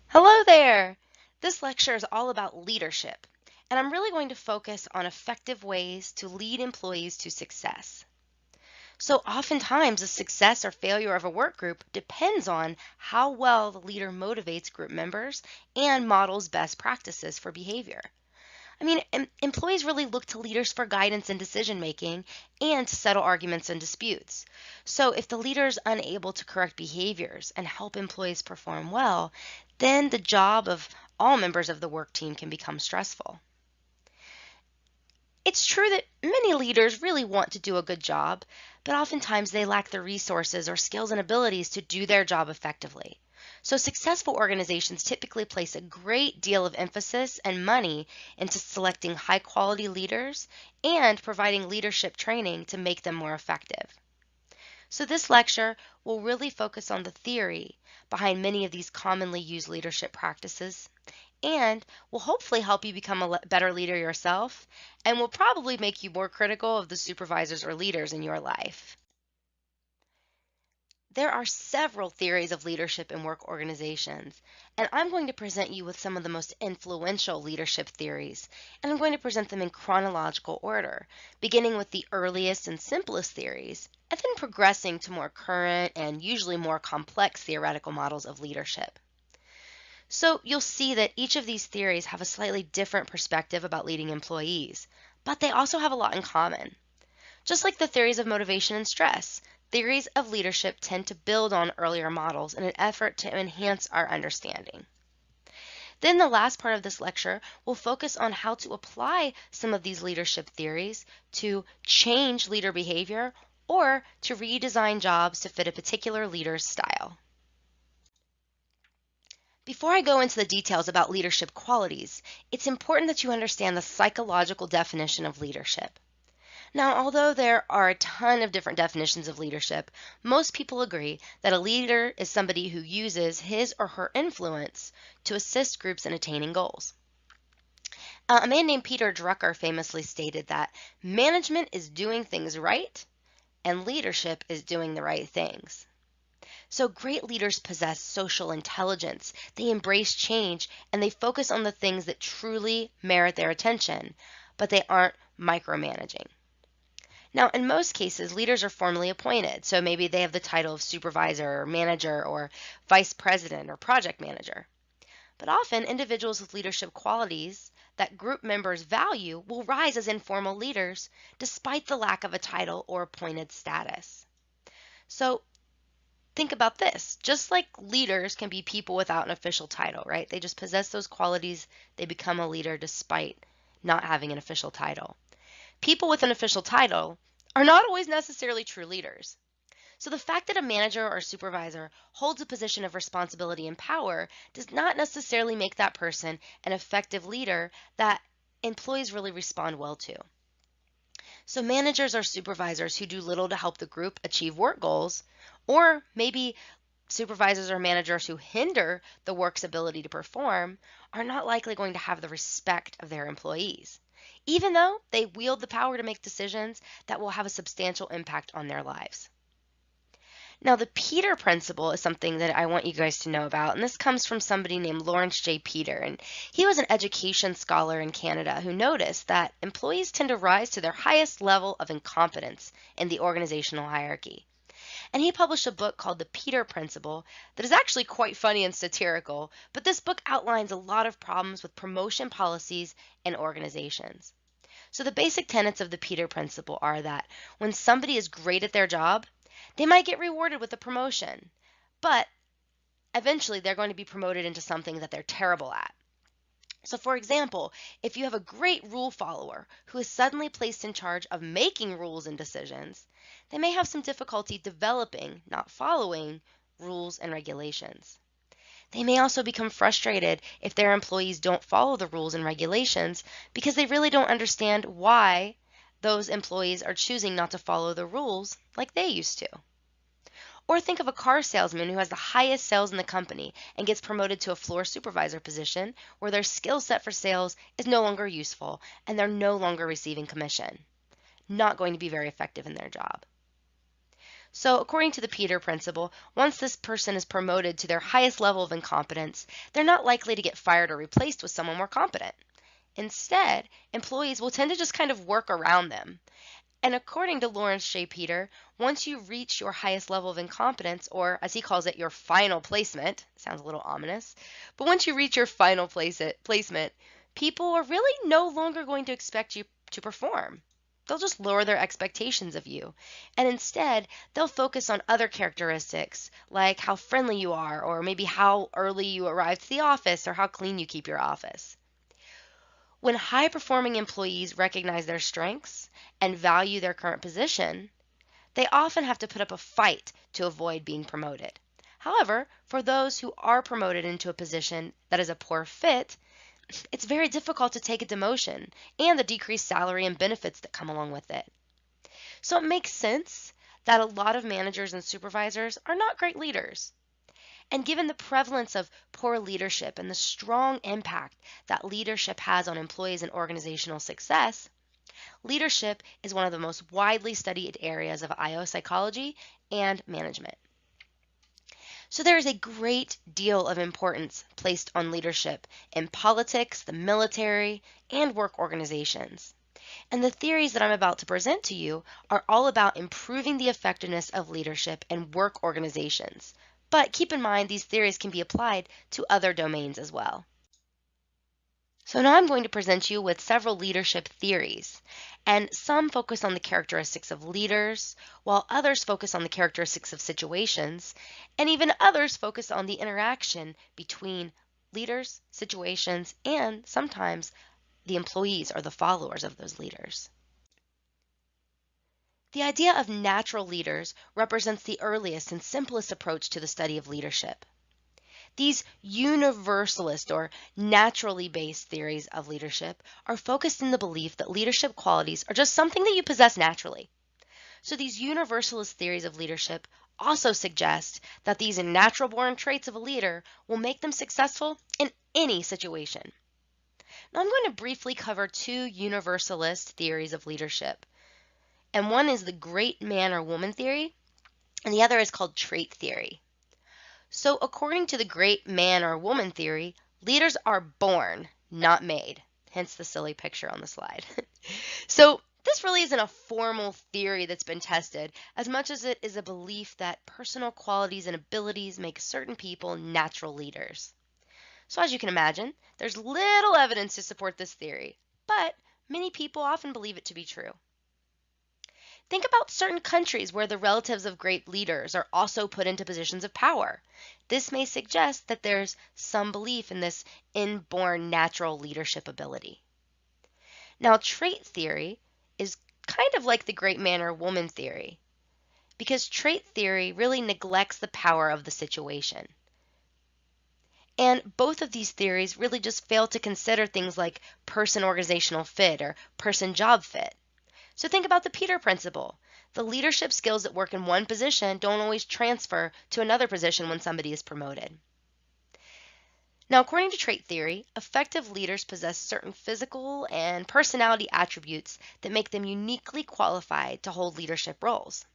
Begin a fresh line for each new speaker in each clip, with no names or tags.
Hello there! This lecture is all about leadership, and I'm really going to focus on effective ways to lead employees to success. So oftentimes the success or failure of a work group depends on how well the leader motivates group members and models best practices for behavior. Employees really look to leaders for guidance in decision making and to settle arguments and disputes. So, if the leader is unable to correct behaviors and help employees perform well, then the job of all members of the work team can become stressful. It's true that many leaders really want to do a good job, but oftentimes they lack the resources or skills and abilities to do their job effectively. So successful organizations typically place a great deal of emphasis and money into selecting high quality leaders and providing leadership training to make them more effective. So this lecture will really focus on the theory behind many of these commonly used leadership practices and will hopefully help you become a better leader yourself and will probably make you more critical of the supervisors or leaders in your life. There are several theories of leadership in work organizations, and I'm going to present you with some of the most influential leadership theories, and I'm going to present them in chronological order, beginning with the earliest and simplest theories, and then progressing to more current and usually more complex theoretical models of leadership. So you'll see that each of these theories have a slightly different perspective about leading employees, but they also have a lot in common. Just like the theories of motivation and stress, theories of leadership tend to build on earlier models in an effort to enhance our understanding. Then the last part of this lecture will focus on how to apply some of these leadership theories to change leader behavior or to redesign jobs to fit a particular leader's style. Before I go into the details about leadership qualities, it's important that you understand the psychological definition of leadership. Now, although there are a ton of different definitions of leadership, most people agree that a leader is somebody who uses his or her influence to assist groups in attaining goals. A man named Peter Drucker famously stated that management is doing things right and leadership is doing the right things. So great leaders possess social intelligence, they embrace change, and they focus on the things that truly merit their attention, but they aren't micromanaging. Now, in most cases, leaders are formally appointed, so maybe they have the title of supervisor or manager or vice president or project manager. But often, individuals with leadership qualities that group members value will rise as informal leaders despite the lack of a title or appointed status. So think about this. Just like leaders can be people without an official title, right? They just possess those qualities. They become a leader despite not having an official title. People with an official title are not always necessarily true leaders. So the fact that a manager or supervisor holds a position of responsibility and power does not necessarily make that person an effective leader that employees really respond well to. So managers or supervisors who do little to help the group achieve work goals, or maybe supervisors or managers who hinder the work's ability to perform, are not likely going to have the respect of their employees, even though they wield the power to make decisions that will have a substantial impact on their lives. Now, the Peter Principle is something that I want you guys to know about, and this comes from somebody named Lawrence J. Peter, and he was an education scholar in Canada who noticed that employees tend to rise to their highest level of incompetence in the organizational hierarchy. And he published a book called The Peter Principle that is actually quite funny and satirical, but this book outlines a lot of problems with promotion policies in organizations. So the basic tenets of the Peter Principle are that when somebody is great at their job, they might get rewarded with a promotion, but eventually they're going to be promoted into something that they're terrible at. So for example, if you have a great rule follower who is suddenly placed in charge of making rules and decisions, they may have some difficulty developing, not following, rules and regulations. They may also become frustrated if their employees don't follow the rules and regulations because they really don't understand why those employees are choosing not to follow the rules like they used to. Or think of a car salesman who has the highest sales in the company and gets promoted to a floor supervisor position where their skill set for sales is no longer useful and they're no longer receiving commission. Not going to be very effective in their job. So according to the Peter Principle, once this person is promoted to their highest level of incompetence, they're not likely to get fired or replaced with someone more competent. Instead, employees will tend to just kind of work around them. And according to Lawrence J. Peter, once you reach your highest level of incompetence, or as he calls it, your final placement, sounds a little ominous, but once you reach your final placement, people are really no longer going to expect you to perform. They'll just lower their expectations of you. And instead, they'll focus on other characteristics, like how friendly you are, or maybe how early you arrive to the office, or how clean you keep your office. When high-performing employees recognize their strengths and value their current position, they often have to put up a fight to avoid being promoted. However, for those who are promoted into a position that is a poor fit, it's very difficult to take a demotion and the decreased salary and benefits that come along with it. So it makes sense that a lot of managers and supervisors are not great leaders. And given the prevalence of poor leadership and the strong impact that leadership has on employees and organizational success, leadership is one of the most widely studied areas of IO psychology and management. So there is a great deal of importance placed on leadership in politics, the military, and work organizations. And the theories that I'm about to present to you are all about improving the effectiveness of leadership in work organizations. But keep in mind, these theories can be applied to other domains as well. So now I'm going to present you with several leadership theories, and some focus on the characteristics of leaders, while others focus on the characteristics of situations, and even others focus on the interaction between leaders, situations, and sometimes the employees or the followers of those leaders. The idea of natural leaders represents the earliest and simplest approach to the study of leadership. These universalist or naturally based theories of leadership are focused in the belief that leadership qualities are just something that you possess naturally. So these universalist theories of leadership also suggest that these natural-born traits of a leader will make them successful in any situation. Now I'm going to briefly cover two universalist theories of leadership. And one is the great man or woman theory, and the other is called trait theory. So according to the great man or woman theory, leaders are born, not made, hence the silly picture on the slide. So this really isn't a formal theory that's been tested as much as it is a belief that personal qualities and abilities make certain people natural leaders. So as you can imagine, there's little evidence to support this theory, but many people often believe it to be true. Think about certain countries where the relatives of great leaders are also put into positions of power. This may suggest that there's some belief in this inborn natural leadership ability. Now, trait theory is kind of like the great man or woman theory, because trait theory really neglects the power of the situation. And both of these theories really just fail to consider things like person organizational fit or person job fit. So think about the Peter Principle. The leadership skills that work in one position don't always transfer to another position when somebody is promoted. Now, according to trait theory, effective leaders possess certain physical and personality attributes that make them uniquely qualified to hold leadership roles.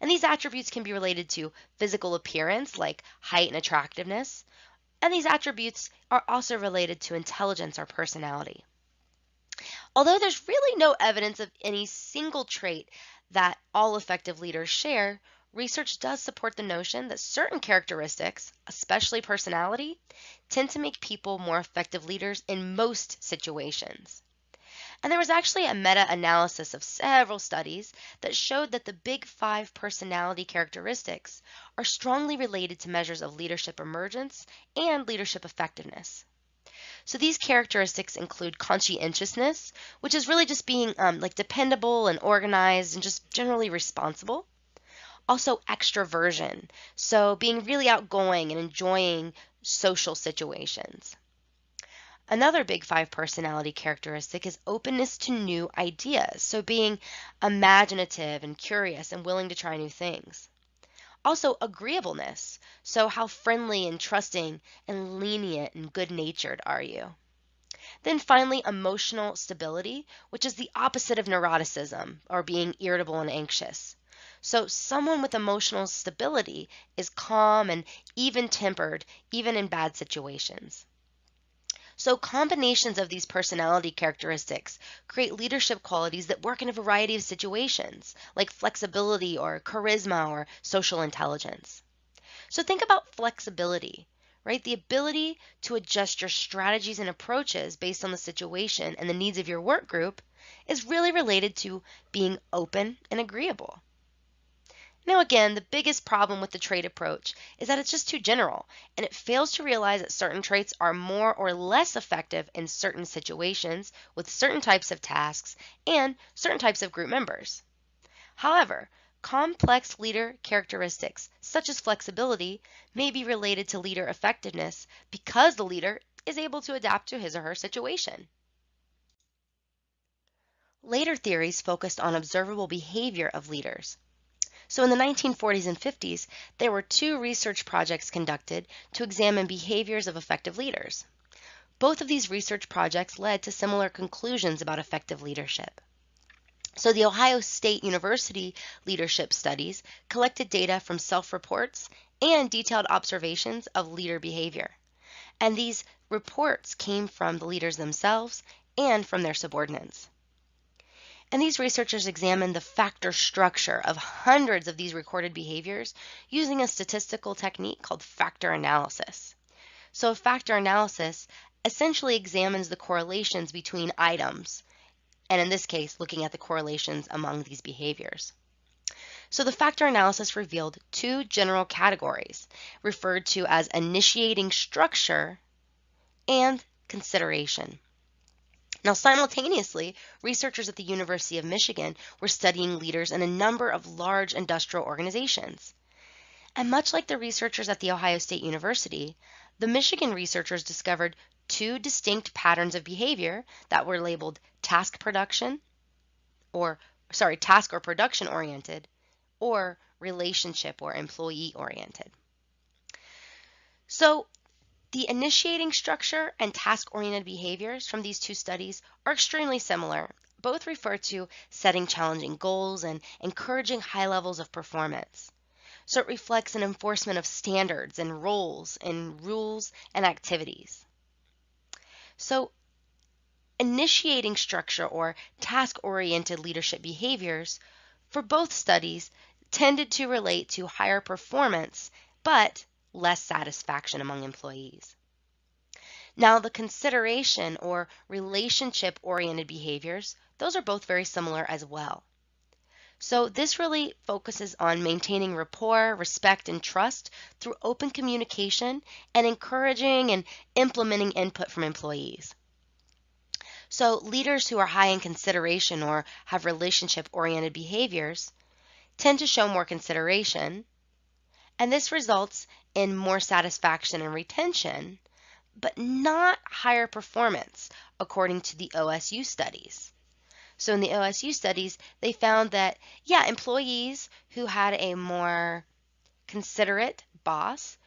And these attributes can be related to physical appearance, like height and attractiveness, and these attributes are also related to intelligence or personality. Although there's really no evidence of any single trait that all effective leaders share, research does support the notion that certain characteristics, especially personality, tend to make people more effective leaders in most situations. And there was actually a meta-analysis of several studies that showed that the big 5 personality characteristics are strongly related to measures of leadership emergence and leadership effectiveness. So these characteristics include conscientiousness, which is really just being dependable and organized and just generally responsible. Also extroversion, so being really outgoing and enjoying social situations. Another big 5 personality characteristic is openness to new ideas, so being imaginative and curious and willing to try new things. Also agreeableness, so how friendly and trusting and lenient and good-natured are you? Then finally, emotional stability, which is the opposite of neuroticism or being irritable and anxious. So someone with emotional stability is calm and even-tempered, even in bad situations. So combinations of these personality characteristics create leadership qualities that work in a variety of situations, like flexibility or charisma or social intelligence. So think about flexibility, right? The ability to adjust your strategies and approaches based on the situation and the needs of your work group is really related to being open and agreeable. Now, again, the biggest problem with the trait approach is that it's just too general, and it fails to realize that certain traits are more or less effective in certain situations with certain types of tasks and certain types of group members. However, complex leader characteristics, such as flexibility, may be related to leader effectiveness because the leader is able to adapt to his or her situation. Later theories focused on observable behavior of leaders. So in the 1940s and 50s, there were two research projects conducted to examine behaviors of effective leaders. Both of these research projects led to similar conclusions about effective leadership. So the Ohio State University leadership studies collected data from self-reports and detailed observations of leader behavior. And these reports came from the leaders themselves and from their subordinates. And these researchers examined the factor structure of hundreds of these recorded behaviors using a statistical technique called factor analysis. So factor analysis essentially examines the correlations between items, and in this case, looking at the correlations among these behaviors. So the factor analysis revealed two general categories, referred to as initiating structure and consideration. Now, simultaneously, researchers at the University of Michigan were studying leaders in a number of large industrial organizations. And much like the researchers at the Ohio State University, the Michigan researchers discovered two distinct patterns of behavior that were labeled task or production oriented, or relationship or employee oriented. So the initiating structure and task-oriented behaviors from these two studies are extremely similar. Both refer to setting challenging goals and encouraging high levels of performance. So it reflects an enforcement of standards and roles and rules and activities. So initiating structure or task-oriented leadership behaviors for both studies tended to relate to higher performance, but less satisfaction among employees. Now, the consideration or relationship-oriented behaviors, those are both very similar as well. So this really focuses on maintaining rapport, respect, and trust through open communication and encouraging and implementing input from employees. So leaders who are high in consideration or have relationship-oriented behaviors tend to show more consideration, and this results in more satisfaction and retention, but not higher performance, according to the OSU studies. So in the OSU studies, they found that, employees who had a more considerate boss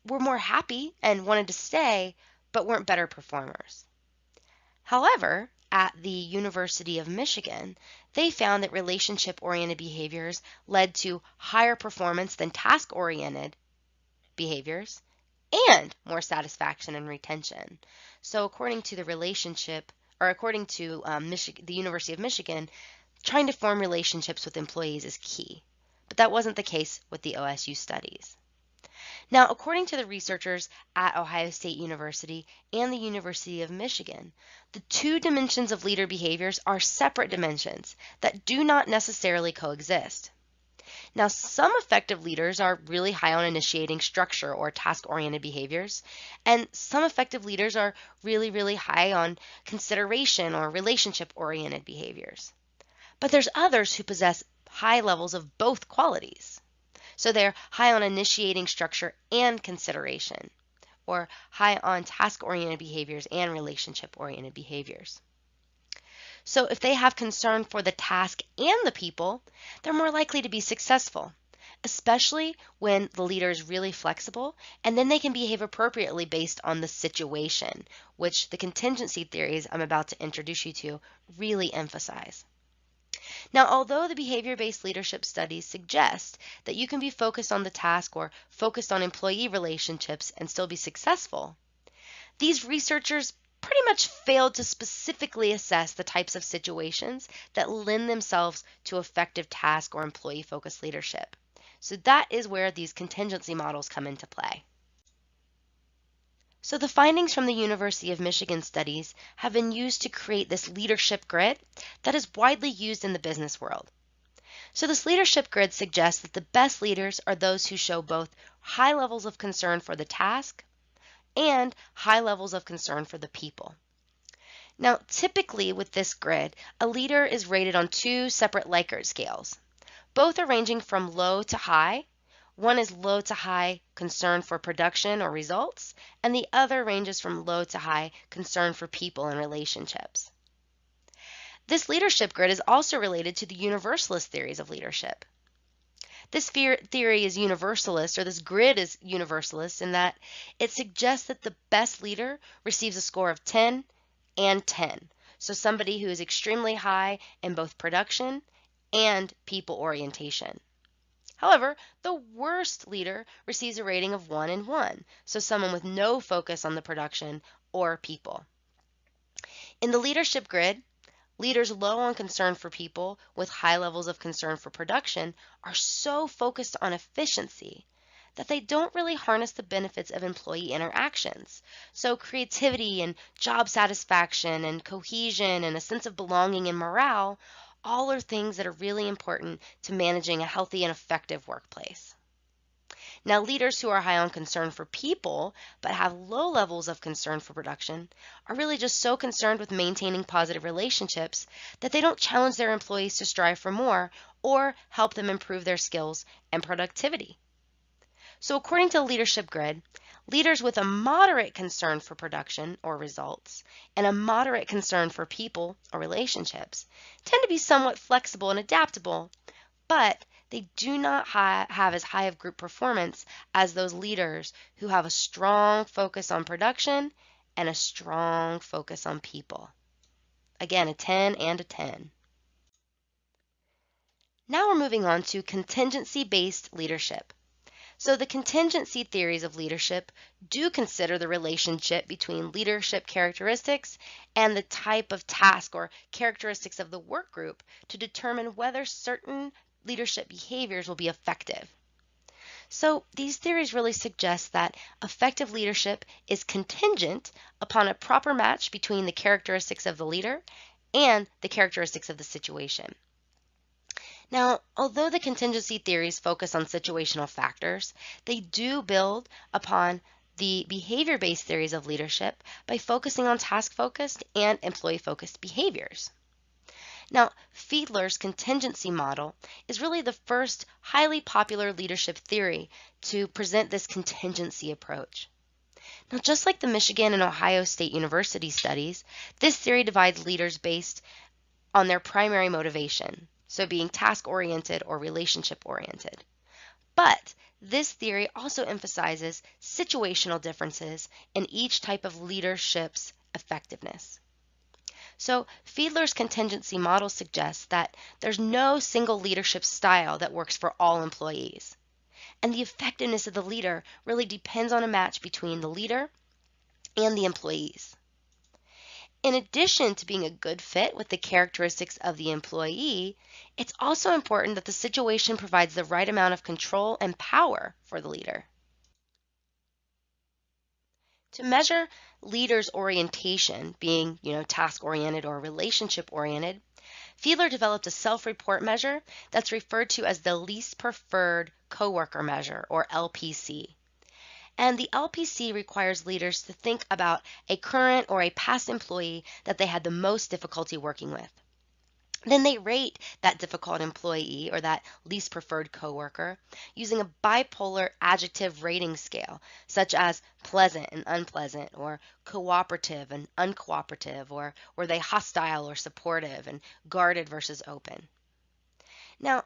were more happy and wanted to stay, but weren't better performers. However, at the University of Michigan, they found that relationship-oriented behaviors led to higher performance than task-oriented behaviors and more satisfaction and retention. So according to the University of Michigan, trying to form relationships with employees is key. But that wasn't the case with the OSU studies. Now, according to the researchers at Ohio State University and the University of Michigan, the two dimensions of leader behaviors are separate dimensions that do not necessarily coexist. Now, some effective leaders are really high on initiating structure or task-oriented behaviors, and some effective leaders are really, really high on consideration or relationship-oriented behaviors. But there's others who possess high levels of both qualities. So they're high on initiating structure and consideration, or high on task-oriented behaviors and relationship-oriented behaviors. So if they have concern for the task and the people, they're more likely to be successful, especially when the leader is really flexible, and then they can behave appropriately based on the situation, which the contingency theories I'm about to introduce you to really emphasize. Now, although the behavior-based leadership studies suggest that you can be focused on the task or focused on employee relationships and still be successful, these researchers pretty much failed to specifically assess the types of situations that lend themselves to effective task or employee-focused leadership. So that is where these contingency models come into play. So the findings from the University of Michigan studies have been used to create this leadership grid that is widely used in the business world. So this leadership grid suggests that the best leaders are those who show both high levels of concern for the task and high levels of concern for the people. Now, typically with this grid, a leader is rated on two separate Likert scales. Both are ranging from low to high. One is low to high concern for production or results, and the other ranges from low to high concern for people and relationships. This leadership grid is also related to the universalist theories of leadership. This theory is universalist, or this grid is universalist, in that it suggests that the best leader receives a score of 10 and 10. So somebody who is extremely high in both production and people orientation. However, the worst leader receives a rating of 1 and 1, so someone with no focus on the production or people. In the leadership grid, leaders low on concern for people with high levels of concern for production are so focused on efficiency that they don't really harness the benefits of employee interactions. So creativity and job satisfaction and cohesion and a sense of belonging and morale all are things that are really important to managing a healthy and effective workplace. Now, leaders who are high on concern for people but have low levels of concern for production are really just so concerned with maintaining positive relationships that they don't challenge their employees to strive for more or help them improve their skills and productivity. So according to the leadership grid, leaders with a moderate concern for production or results and a moderate concern for people or relationships tend to be somewhat flexible and adaptable, but they do not have as high of group performance as those leaders who have a strong focus on production and a strong focus on people. Again, a 10 and a 10. Now we're moving on to contingency-based leadership. So the contingency theories of leadership do consider the relationship between leadership characteristics and the type of task or characteristics of the work group to determine whether certain leadership behaviors will be effective. So these theories really suggest that effective leadership is contingent upon a proper match between the characteristics of the leader and the characteristics of the situation. Now, although the contingency theories focus on situational factors, they do build upon the behavior-based theories of leadership by focusing on task-focused and employee-focused behaviors. Now, Fiedler's contingency model is really the first highly popular leadership theory to present this contingency approach. Now, just like the Michigan and Ohio State University studies, this theory divides leaders based on their primary motivation, so being task-oriented or relationship-oriented. But this theory also emphasizes situational differences in each type of leadership's effectiveness. So Fiedler's contingency model suggests that there's no single leadership style that works for all employees. And the effectiveness of the leader really depends on a match between the leader and the employees. In addition to being a good fit with the characteristics of the employee, it's also important that the situation provides the right amount of control and power for the leader. To measure leaders' orientation, being, task-oriented or relationship-oriented, Fiedler developed a self-report measure that's referred to as the least preferred coworker measure, or LPC. And the LPC requires leaders to think about a current or a past employee that they had the most difficulty working with. Then they rate that difficult employee or that least preferred coworker using a bipolar adjective rating scale, such as pleasant and unpleasant, or cooperative and uncooperative, or were they hostile or supportive, and guarded versus open. Now,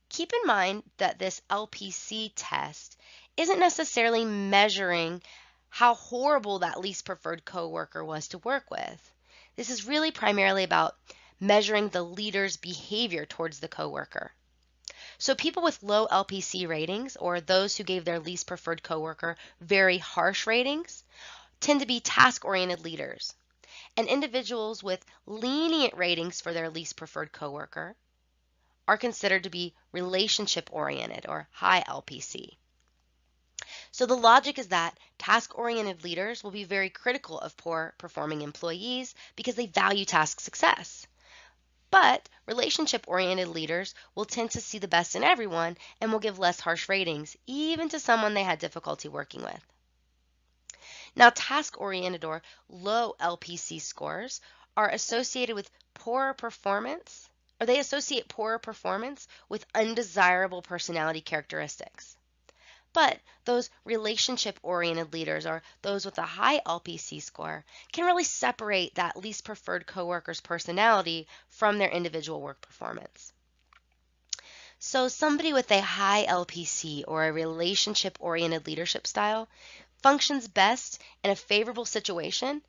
keep in mind that this LPC test isn't necessarily measuring how horrible that least preferred coworker was to work with. This is really primarily about measuring the leader's behavior towards the coworker. So people with low LPC ratings, or those who gave their least preferred coworker very harsh ratings, tend to be task-oriented leaders. And individuals with lenient ratings for their least preferred coworker are considered to be relationship-oriented or high LPC. So the logic is that task-oriented leaders will be very critical of poor performing employees because they value task success. But relationship-oriented leaders will tend to see the best in everyone and will give less harsh ratings, even to someone they had difficulty working with. Now, task-oriented or low LPC scores are associated with poorer performance, or they associate poorer performance with undesirable personality characteristics. But those relationship-oriented leaders, or those with a high LPC score, can really separate that least preferred coworker's personality from their individual work performance. So somebody with a high LPC or a relationship-oriented leadership style functions best in a favorable situation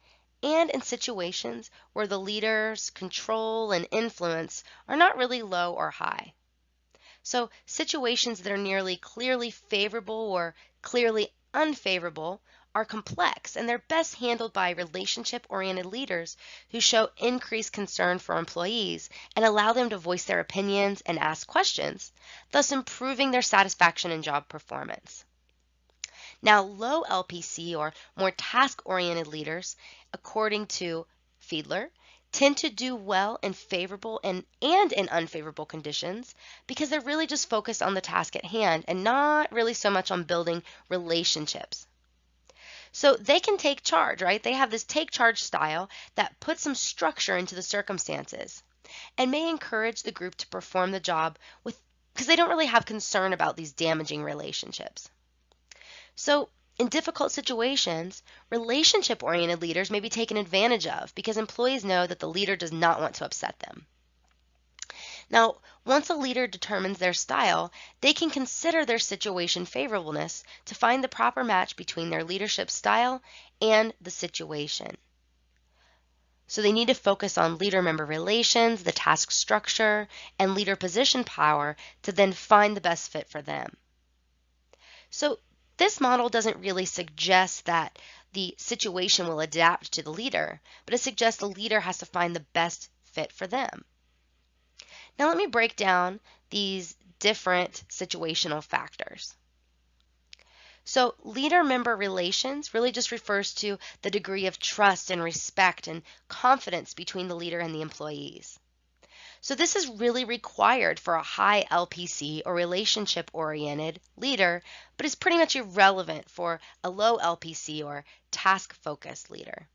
and in situations where the leader's control and influence are not really low or high. So situations that are nearly clearly favorable or clearly unfavorable are complex, and they're best handled by relationship-oriented leaders who show increased concern for employees and allow them to voice their opinions and ask questions, thus improving their satisfaction and job performance. Now, low LPC or more task-oriented leaders, according to Fiedler, tend to do well in favorable and in unfavorable conditions because they're really just focused on the task at hand and not really so much on building relationships. So they can take charge, right? They have this take charge style that puts some structure into the circumstances and may encourage the group to perform the job because they don't really have concern about these damaging relationships. So in difficult situations, relationship-oriented leaders may be taken advantage of because employees know that the leader does not want to upset them. Now, once a leader determines their style, they can consider their situation favorableness to find the proper match between their leadership style and the situation. So they need to focus on leader-member relations, the task structure, and leader position power to then find the best fit for them. So this model doesn't really suggest that the situation will adapt to the leader, but it suggests the leader has to find the best fit for them. Now let me break down these different situational factors. So leader-member relations really just refers to the degree of trust and respect and confidence between the leader and the employees. So this is really required for a high LPC or relationship-oriented leader, but is pretty much irrelevant for a low LPC or task-focused leader.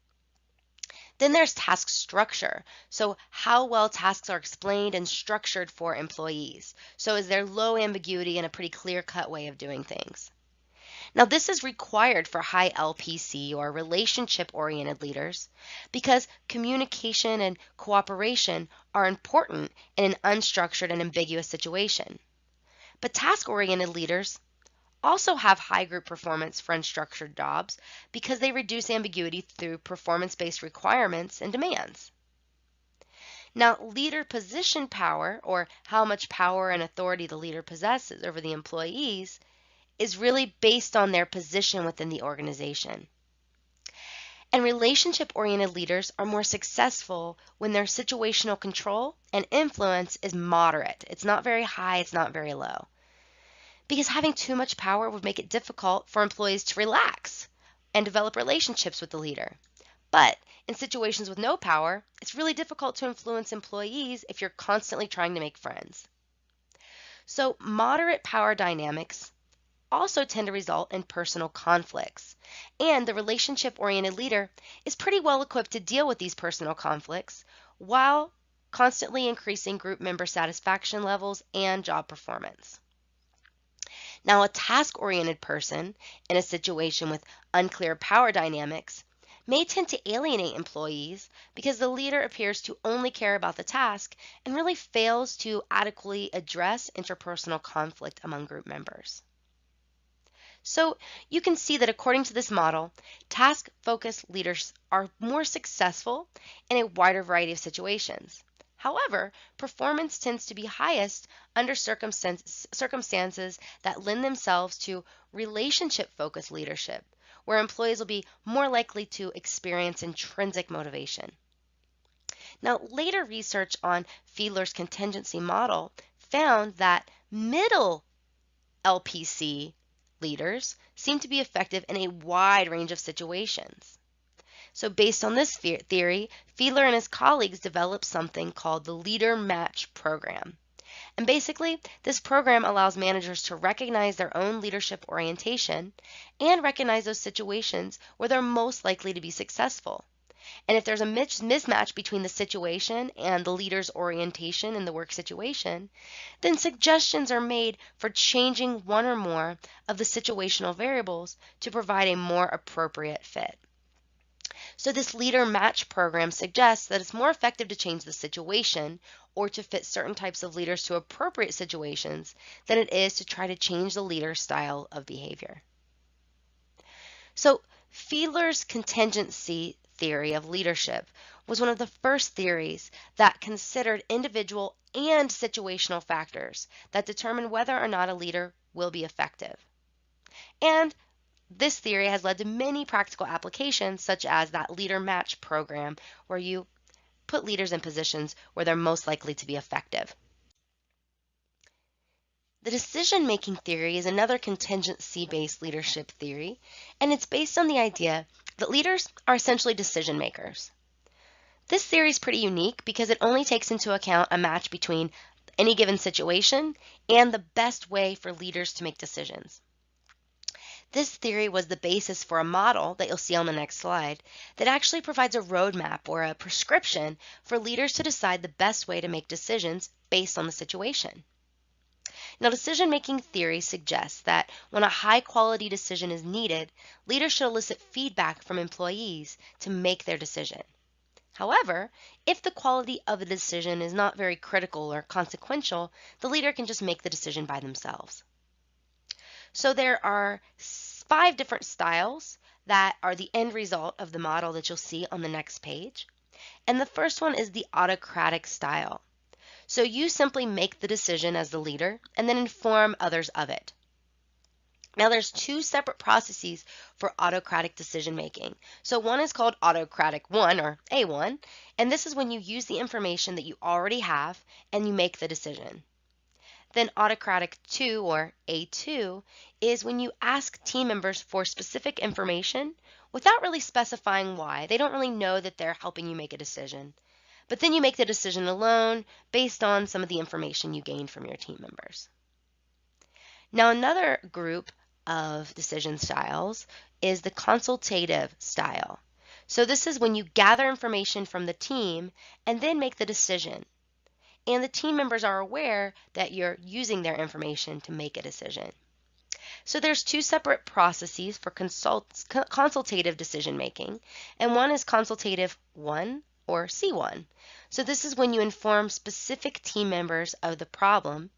Then there's task structure. So how well tasks are explained and structured for employees. So is there low ambiguity and a pretty clear-cut way of doing things? Now, this is required for high LPC or relationship-oriented leaders because communication and cooperation are important in an unstructured and ambiguous situation. But task-oriented leaders also have high group performance for unstructured jobs because they reduce ambiguity through performance-based requirements and demands. Now, leader position power, or how much power and authority the leader possesses over the employees, is really based on their position within the organization. And relationship-oriented leaders are more successful when their situational control and influence is moderate. It's not very high, it's not very low. Because having too much power would make it difficult for employees to relax and develop relationships with the leader. But in situations with no power, it's really difficult to influence employees if you're constantly trying to make friends. So moderate power dynamics also tend to result in personal conflicts. And the relationship-oriented leader is pretty well equipped to deal with these personal conflicts while constantly increasing group member satisfaction levels and job performance. Now, a task-oriented person in a situation with unclear power dynamics may tend to alienate employees because the leader appears to only care about the task and really fails to adequately address interpersonal conflict among group members. So you can see that according to this model, task-focused leaders are more successful in a wider variety of situations. However, performance tends to be highest under circumstances that lend themselves to relationship-focused leadership, where employees will be more likely to experience intrinsic motivation. Now, later research on Fiedler's contingency model found that middle LPC leaders seem to be effective in a wide range of situations. So based on this theory, Fiedler and his colleagues developed something called the Leader Match Program. And basically, this program allows managers to recognize their own leadership orientation and recognize those situations where they're most likely to be successful. And if there's a mismatch between the situation and the leader's orientation in the work situation, then suggestions are made for changing one or more of the situational variables to provide a more appropriate fit. So this leader match program suggests that it's more effective to change the situation or to fit certain types of leaders to appropriate situations than it is to try to change the leader's style of behavior. So Fiedler's contingency theory of leadership was one of the first theories that considered individual and situational factors that determine whether or not a leader will be effective. And this theory has led to many practical applications, such as that leader match program, where you put leaders in positions where they're most likely to be effective. The decision-making theory is another contingency-based leadership theory, and it's based on the idea that leaders are essentially decision makers. This theory is pretty unique because it only takes into account a match between any given situation and the best way for leaders to make decisions. This theory was the basis for a model that you'll see on the next slide that actually provides a roadmap or a prescription for leaders to decide the best way to make decisions based on the situation. Now, decision-making theory suggests that when a high-quality decision is needed, leaders should elicit feedback from employees to make their decision. However, if the quality of the decision is not very critical or consequential, the leader can just make the decision by themselves. So there are 5 different styles that are the end result of the model that you'll see on the next page. And the first one is the autocratic style. So you simply make the decision as the leader and then inform others of it. Now there's 2 separate processes for autocratic decision making. So one is called autocratic 1 or A1, and this is when you use the information that you already have and you make the decision. Then autocratic 2 or A2 is when you ask team members for specific information without really specifying why. They don't really know that they're helping you make a decision. But then you make the decision alone based on some of the information you gained from your team members. Now another group of decision styles is the consultative style. So this is when you gather information from the team and then make the decision. And the team members are aware that you're using their information to make a decision. So there's 2 separate processes for consultative decision making, and one is consultative 1 or C1. So this is when you inform specific team members of the problem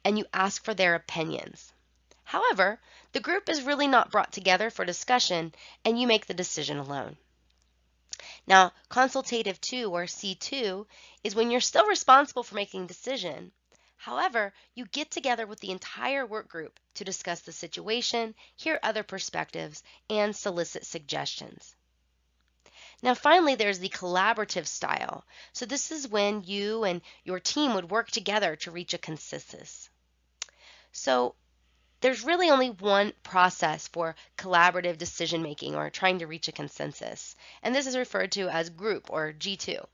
and you ask for their opinions. However, the group is really not brought together for discussion and you make the decision alone. Now, consultative 2 or C2 is when you're still responsible for making a decision. However, you get together with the entire work group to discuss the situation, hear other perspectives, and solicit suggestions. Now finally, there's the collaborative style. So this is when you and your team would work together to reach a consensus. So there's really only one process for collaborative decision making or trying to reach a consensus, and this is referred to as group or G2.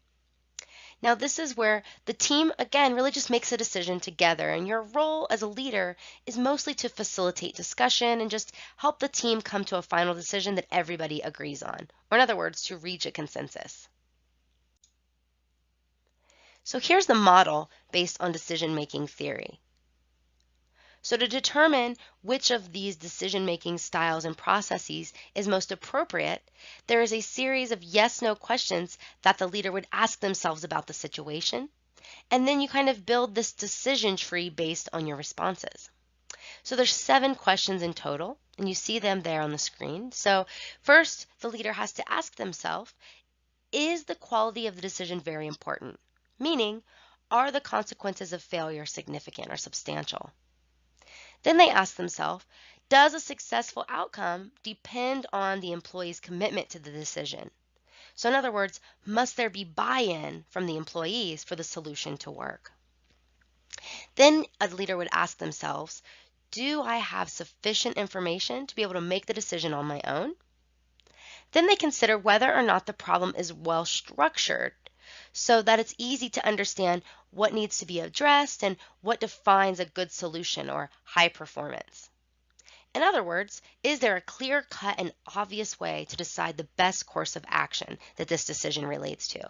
Now this is where the team again really just makes a decision together, and your role as a leader is mostly to facilitate discussion and just help the team come to a final decision that everybody agrees on, or in other words, to reach a consensus. So here's the model based on decision-making theory. So to determine which of these decision-making styles and processes is most appropriate, there is a series of yes-no questions that the leader would ask themselves about the situation, and then you kind of build this decision tree based on your responses. So there's 7 questions in total, and you see them there on the screen. So first, the leader has to ask themselves, is the quality of the decision very important? Meaning, are the consequences of failure significant or substantial? Then they ask themselves, does a successful outcome depend on the employee's commitment to the decision? So, in other words, must there be buy-in from the employees for the solution to work? Then a leader would ask themselves, do I have sufficient information to be able to make the decision on my own? Then they consider whether or not the problem is well structured so that it's easy to understand what needs to be addressed and what defines a good solution or high performance. In other words, is there a clear cut and obvious way to decide the best course of action that this decision relates to?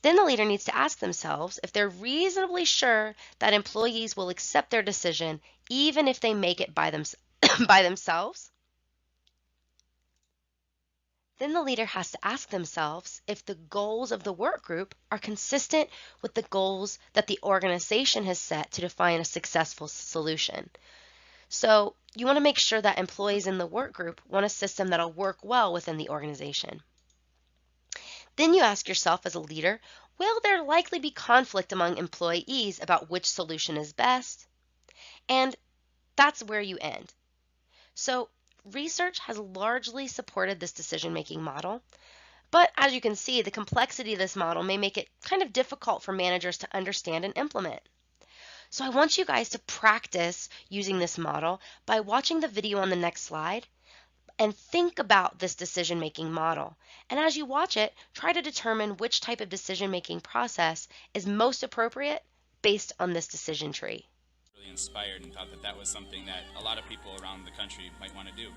Then the leader needs to ask themselves if they're reasonably sure that employees will accept their decision even if they make it by, by themselves. Then the leader has to ask themselves if the goals of the work group are consistent with the goals that the organization has set to define a successful solution. So you want to make sure that employees in the work group want a system that'll work well within the organization. Then you ask yourself as a leader, will there likely be conflict among employees about which solution is best? And that's where you end. So research has largely supported this decision-making model, but as you can see, the complexity of this model may make it kind of difficult for managers to understand and implement. So I want you guys to practice using this model by watching the video on the next slide and think about this decision-making model. And as you watch it, try to determine which type of decision-making process is most appropriate based on this decision tree.
Really inspired and thought that that was something that a lot of people around the country might want to do.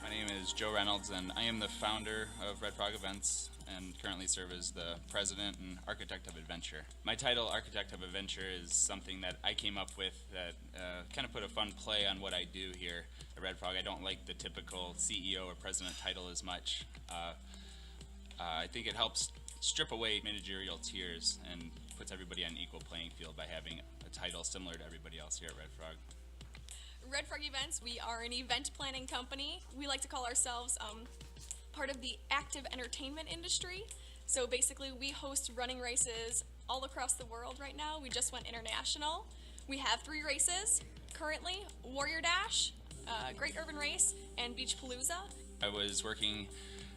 My name is Joe Reynolds, and I am the founder of Red Frog Events and currently serve as the president and architect of Adventure. My title, Architect of Adventure, is something that I came up with that kind of put a fun play on what I do here at Red Frog. I don't like the typical CEO or president title as much. I think it helps strip away managerial tiers and puts everybody on an equal playing field by having a title similar to everybody else here at Red Frog.
Red Frog Events, we are an event planning company. We like to call ourselves part of the active entertainment industry. So basically we host running races all across the world right now. We just went international. We have 3 races currently: Warrior Dash, Great Urban Race, and Beach Palooza. I
was working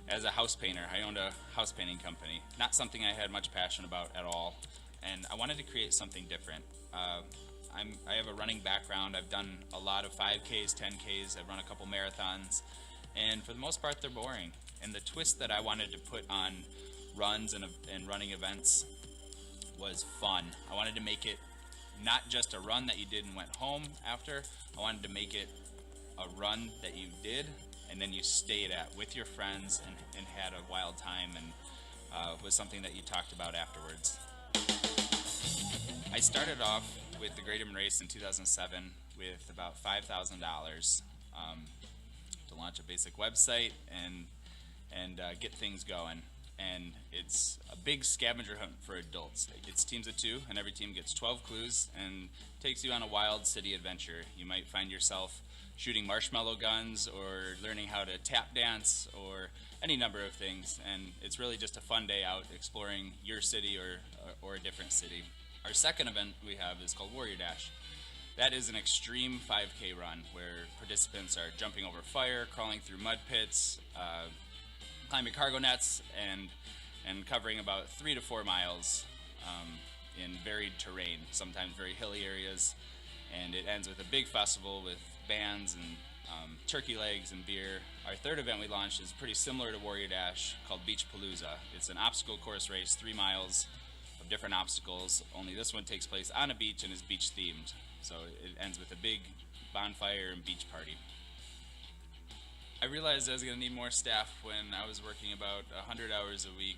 as a house painter. I owned a house painting company. Not something I had much passion about at all. And I wanted to create something different. I have a running background. I've done a lot of 5Ks, 10Ks. I've run a couple marathons. And for the most part, they're boring. And the twist that I wanted to put on runs and running events was fun. I wanted to make it not just a run that you did and went home after. I wanted to make it a run that you did and then you stayed at with your friends and had a wild time, and was something that you talked about afterwards. I started off with the Great Urban Race in 2007 with about $5,000 to launch a basic website and get things going. And it's a big scavenger hunt for adults. It's teams of 2, and every team gets 12 clues and takes you on a wild city adventure. You might find yourself shooting marshmallow guns or learning how to tap dance or any number of things, and it's really just a fun day out exploring your city or a different city. Our second event we have is called Warrior Dash. That is an extreme 5K run where participants are jumping over fire, crawling through mud pits, climbing cargo nets, and covering about 3 to 4 miles in varied terrain, sometimes very hilly areas. And it ends with a big festival with bands and turkey legs and beer. Our third event we launched is pretty similar to Warrior Dash, called Beach Palooza. It's an obstacle course race, 3 miles of different obstacles, only this one takes place on a beach and is beach themed. So it ends with a big bonfire and beach party. I realized I was going to need more staff when I was working about 100 hours a week.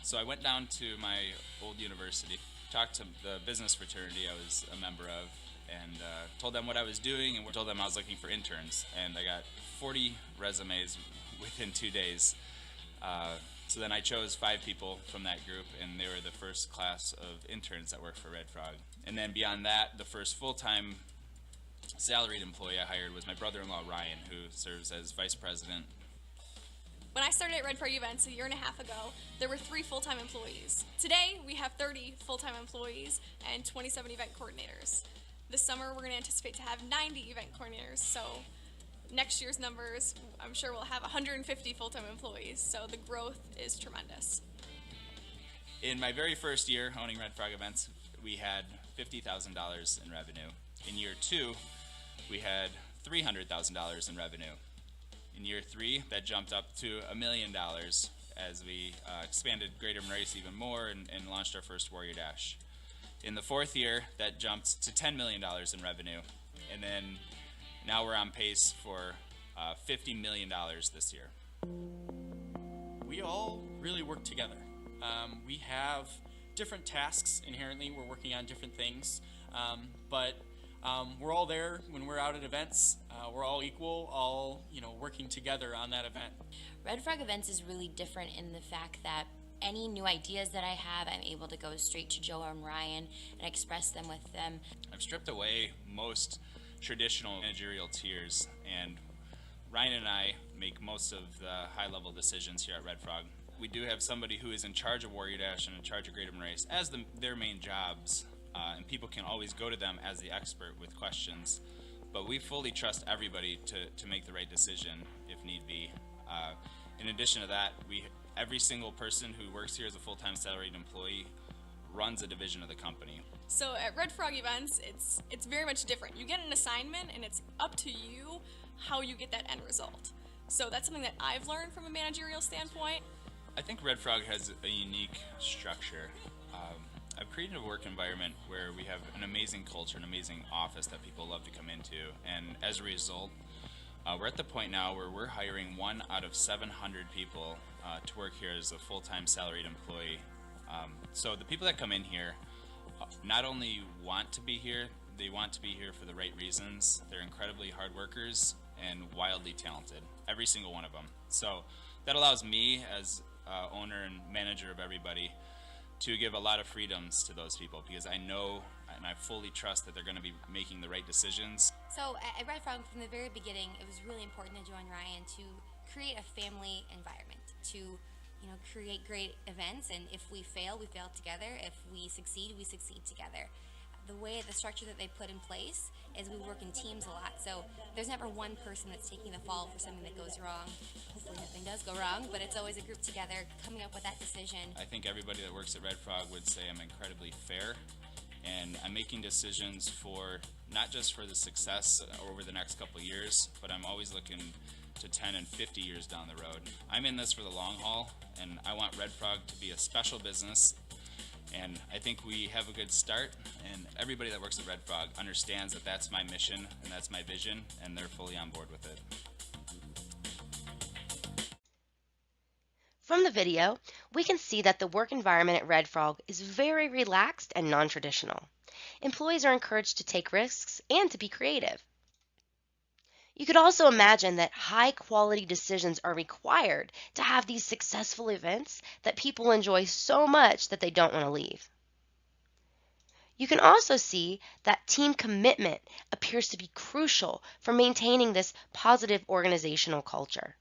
So I went down to my old university, talked to the business fraternity I was a member of, and told them what I was doing and told them I was looking for interns. And I got 40 resumes within 2 days. So then I chose 5 people from that group, and they were the first class of interns that worked for Red Frog. And then beyond that, the first full-time salaried employee I hired was my brother-in-law, Ryan, who serves as vice president.
When I started at Red Frog Events a year and a half ago, there were 3 full-time employees. Today, we have 30 full-time employees and 27 event coordinators. This summer, we're going to anticipate to have 90 event coordinators, so next year's numbers, I'm sure we'll have 150 full-time employees, so the growth is tremendous.
In my very first year owning Red Frog Events, we had $50,000 in revenue. In year 2, we had $300,000 in revenue. In year 3, that jumped up to $1 million as we expanded Greater Race even more and launched our first Warrior Dash. In the 4th year, that jumped to $10 million in revenue, and then now we're on pace for $50 million this year.
We all really work together. We have different tasks inherently. We're working on different things, but we're all there when we're out at events. We're all equal, all working together on that event.
Red Frog Events is really different in the fact that any new ideas that I have, I'm able to go straight to Joe and Ryan and express them with them.
I've stripped away most traditional managerial tiers, and Ryan and I make most of the high-level decisions here at Red Frog. We do have somebody who is in charge of Warrior Dash and in charge of Greater Race as their main jobs, and people can always go to them as the expert with questions. But we fully trust everybody to make the right decision if need be. In addition to that, every single person who works here as a full-time salaried employee runs a division of the company.
So at Red Frog Events, it's very much different. You get an assignment, and it's up to you how you get that end result. So that's something that I've learned from a managerial standpoint.
I think Red Frog has a unique structure. I've created a work environment where we have an amazing culture, an amazing office that people love to come into, and as a result, we're at the point now where we're hiring 1 out of 700 people to work here as a full-time salaried employee. So the people that come in here not only want to be here, they want to be here for the right reasons. They're incredibly hard workers and wildly talented, every single one of them. So that allows me as owner and manager of everybody to give a lot of freedoms to those people, because I know and I fully trust that they're going to be making the right decisions.
So at Red Frog, from the very beginning, it was really important to Joe and Ryan to create a family environment, to create great events, and if we fail together. If we succeed together. The structure that they put in place is we work in teams a lot, so there's never one person that's taking the fall for something that goes wrong. Hopefully nothing does go wrong, but it's always a group together coming up with that decision.
I think everybody that works at Red Frog would say I'm incredibly fair, and I'm making decisions for not just for the success over the next couple of years, but I'm always looking to 10 and 50 years down the road. I'm in this for the long haul, and I want Red Frog to be a special business, and I think we have a good start, and everybody that works at Red Frog understands that that's my mission and that's my vision, and they're fully on board with it.
From the video, we can see that the work environment at Red Frog is very relaxed and non-traditional. Employees are encouraged to take risks and to be creative. You could also imagine that high-quality decisions are required to have these successful events that people enjoy so much that they don't want to leave. You can also see that team commitment appears to be crucial for maintaining this positive organizational culture.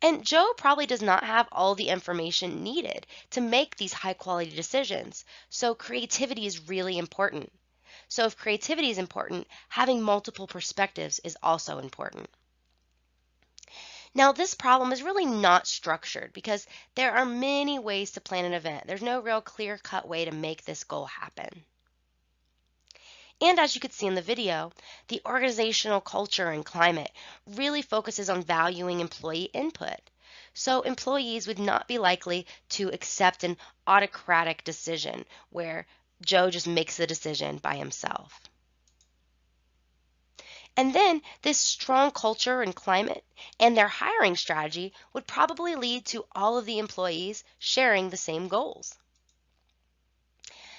And Joe probably does not have all the information needed to make these high-quality decisions, so creativity is really important. So if creativity is important, having multiple perspectives is also important. Now, this problem is really not structured because there are many ways to plan an event. There's no real clear-cut way to make this goal happen. And as you could see in the video, the organizational culture and climate really focuses on valuing employee input. So employees would not be likely to accept an autocratic decision where Joe just makes the decision by himself. And then this strong culture and climate and their hiring strategy would probably lead to all of the employees sharing the same goals.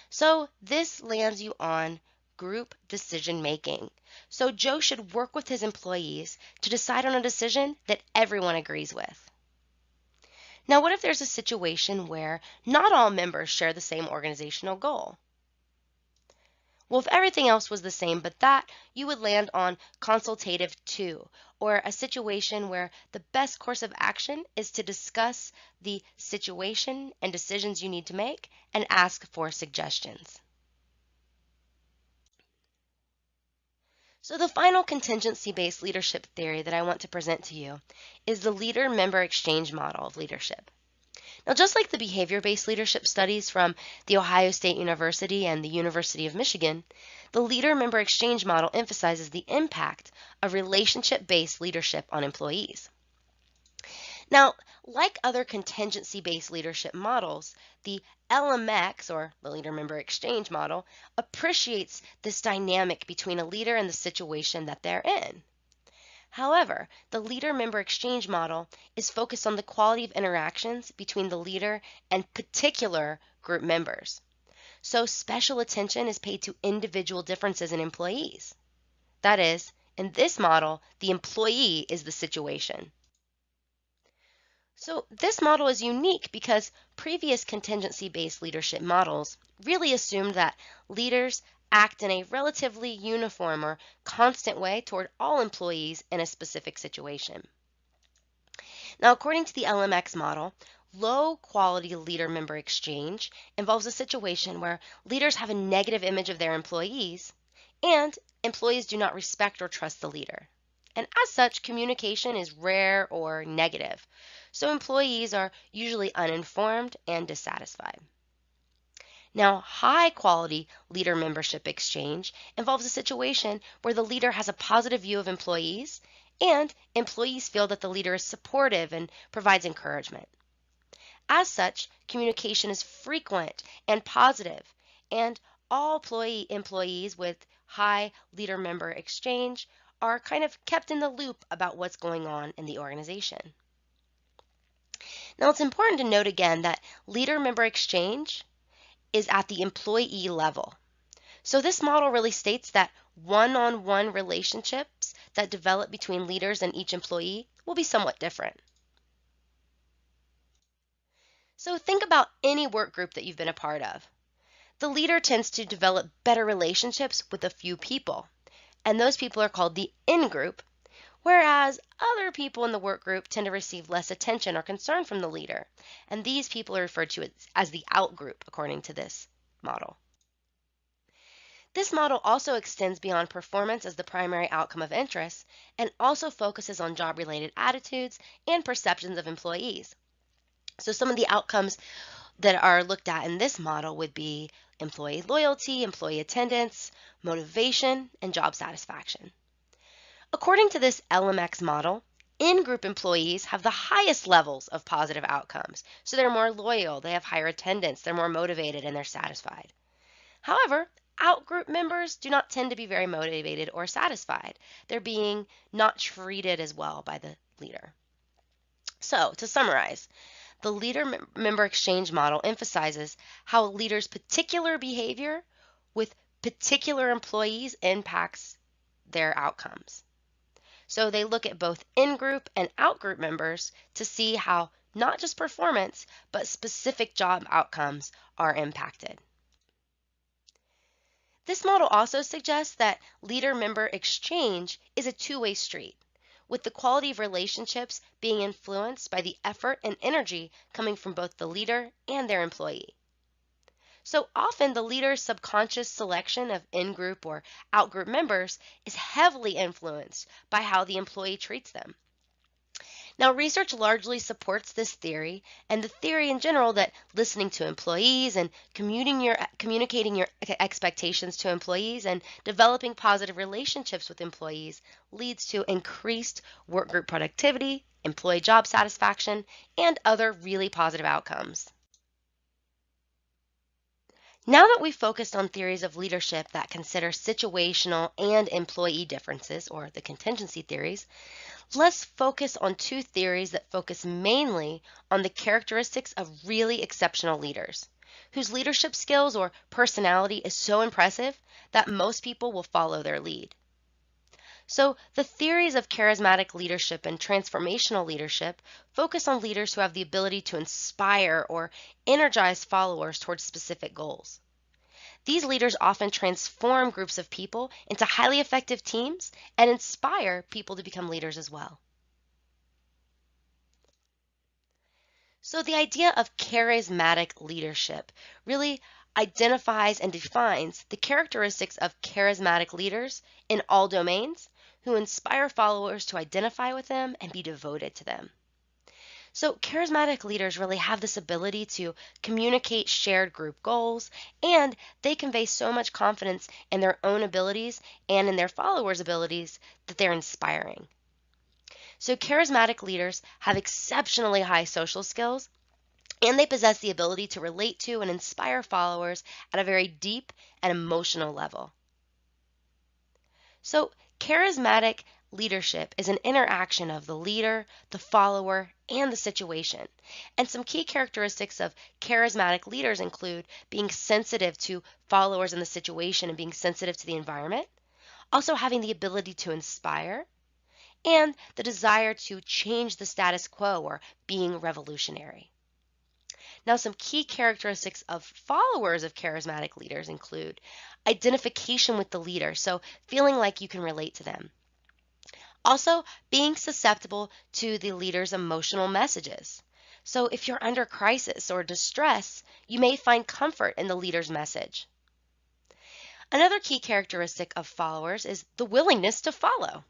So this lands you on group decision making. So Joe should work with his employees to decide on a decision that everyone agrees with. Now, what if there's a situation where not all members share the same organizational goal? Well, if everything else was the same but that, you would land on consultative 2, or a situation where the best course of action is to discuss the situation and decisions you need to make and ask for suggestions. So the final contingency-based leadership theory that I want to present to you is the leader-member exchange model of leadership. Now, just like the behavior-based leadership studies from The Ohio State University and the University of Michigan, the leader-member exchange model emphasizes the impact of relationship-based leadership on employees. Now, like other contingency-based leadership models, the LMX, or the leader-member exchange model, appreciates this dynamic between a leader and the situation that they're in. However, the leader-member exchange model is focused on the quality of interactions between the leader and particular group members. So special attention is paid to individual differences in employees. That is, in this model, the employee is the situation. So this model is unique because previous contingency-based leadership models really assumed that leaders act in a relatively uniform or constant way toward all employees in a specific situation. Now, according to the LMX model, low-quality leader-member exchange involves a situation where leaders have a negative image of their employees and employees do not respect or trust the leader. And as such, communication is rare or negative. So employees are usually uninformed and dissatisfied. Now, high-quality leader membership exchange involves a situation where the leader has a positive view of employees and employees feel that the leader is supportive and provides encouragement. As such, communication is frequent and positive, and all employees with high leader member exchange are kind of kept in the loop about what's going on in the organization. Now, it's important to note again that leader-member exchange is at the employee level. So this model really states that one-on-one relationships that develop between leaders and each employee will be somewhat different. So think about any work group that you've been a part of. The leader tends to develop better relationships with a few people, and those people are called the in-group, whereas other people in the work group tend to receive less attention or concern from the leader, and these people are referred to as the out-group according to this model. This model also extends beyond performance as the primary outcome of interest and also focuses on job-related attitudes and perceptions of employees. So some of the outcomes that are looked at in this model would be employee loyalty, employee attendance, motivation, and job satisfaction. According to this LMX model, in-group employees have the highest levels of positive outcomes. So they're more loyal, they have higher attendance, they're more motivated, and they're satisfied. However, out-group members do not tend to be very motivated or satisfied. They're being not treated as well by the leader. So, to summarize, the leader-member exchange model emphasizes how a leader's particular behavior with particular employees impacts their outcomes. So they look at both in-group and out-group members to see how not just performance, but specific job outcomes are impacted. This model also suggests that leader-member exchange is a two-way street, with the quality of relationships being influenced by the effort and energy coming from both the leader and their employee. So often the leader's subconscious selection of in-group or out-group members is heavily influenced by how the employee treats them. Now, research largely supports this theory and the theory in general that listening to employees and communicating your expectations to employees and developing positive relationships with employees leads to increased workgroup productivity, employee job satisfaction, and other really positive outcomes. Now that we've focused on theories of leadership that consider situational and employee differences, or the contingency theories, let's focus on two theories that focus mainly on the characteristics of really exceptional leaders, whose leadership skills or personality is so impressive that most people will follow their lead. So the theories of charismatic leadership and transformational leadership focus on leaders who have the ability to inspire or energize followers towards specific goals. These leaders often transform groups of people into highly effective teams and inspire people to become leaders as well. So the idea of charismatic leadership really identifies and defines the characteristics of charismatic leaders in all domains who inspire followers to identify with them and be devoted to them. So charismatic leaders really have this ability to communicate shared group goals, and they convey so much confidence in their own abilities and in their followers' abilities that they're inspiring. So charismatic leaders have exceptionally high social skills, and they possess the ability to relate to and inspire followers at a very deep and emotional level. So charismatic leadership is an interaction of the leader, the follower, and the situation. And some key characteristics of charismatic leaders include being sensitive to followers in the situation and being sensitive to the environment, also having the ability to inspire, and the desire to change the status quo or being revolutionary. Now, some key characteristics of followers of charismatic leaders include identification with the leader, so feeling like you can relate to them. Also, being susceptible to the leader's emotional messages. So if you're under crisis or distress, you may find comfort in the leader's message. Another key characteristic of followers is the willingness to follow.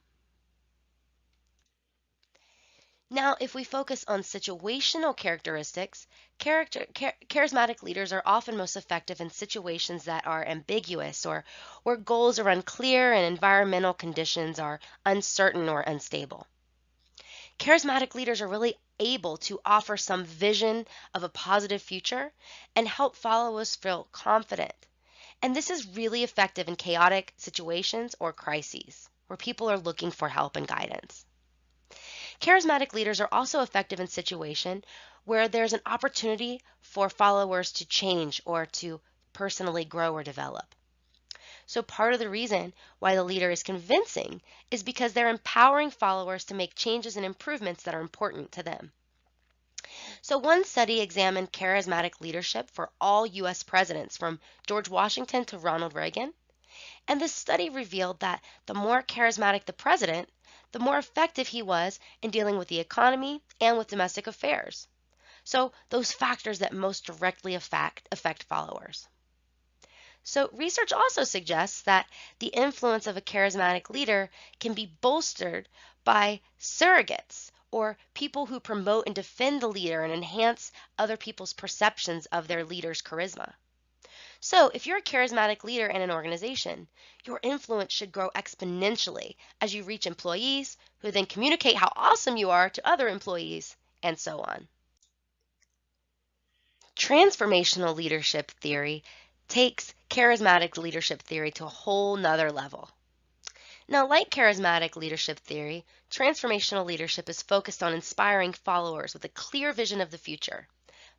Now, if we focus on situational characteristics, charismatic leaders are often most effective in situations that are ambiguous or where goals are unclear and environmental conditions are uncertain or unstable. Charismatic leaders are really able to offer some vision of a positive future and help followers feel confident. And this is really effective in chaotic situations or crises where people are looking for help and guidance. Charismatic leaders are also effective in situations where there's an opportunity for followers to change or to personally grow or develop. So part of the reason why the leader is convincing is because they're empowering followers to make changes and improvements that are important to them. So one study examined charismatic leadership for all U.S. presidents from George Washington to Ronald Reagan. And this study revealed that the more charismatic the president, the more effective he was in dealing with the economy and with domestic affairs. So those factors that most directly affect followers. So research also suggests that the influence of a charismatic leader can be bolstered by surrogates or people who promote and defend the leader and enhance other people's perceptions of their leader's charisma. So if you're a charismatic leader in an organization, your influence should grow exponentially as you reach employees who then communicate how awesome you are to other employees, and so on. Transformational leadership theory takes charismatic leadership theory to a whole nother level. Now, like charismatic leadership theory, transformational leadership is focused on inspiring followers with a clear vision of the future.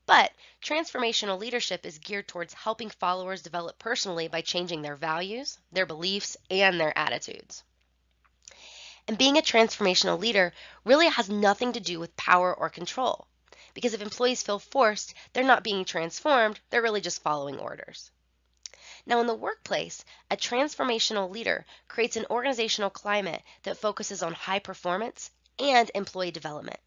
But transformational leadership is geared towards helping followers develop personally by changing their values, their beliefs, and their attitudes. And being a transformational leader really has nothing to do with power or control, because if employees feel forced, they're not being transformed, they're really just following orders. Now, in the workplace, a transformational leader creates an organizational climate that focuses on high performance and employee development.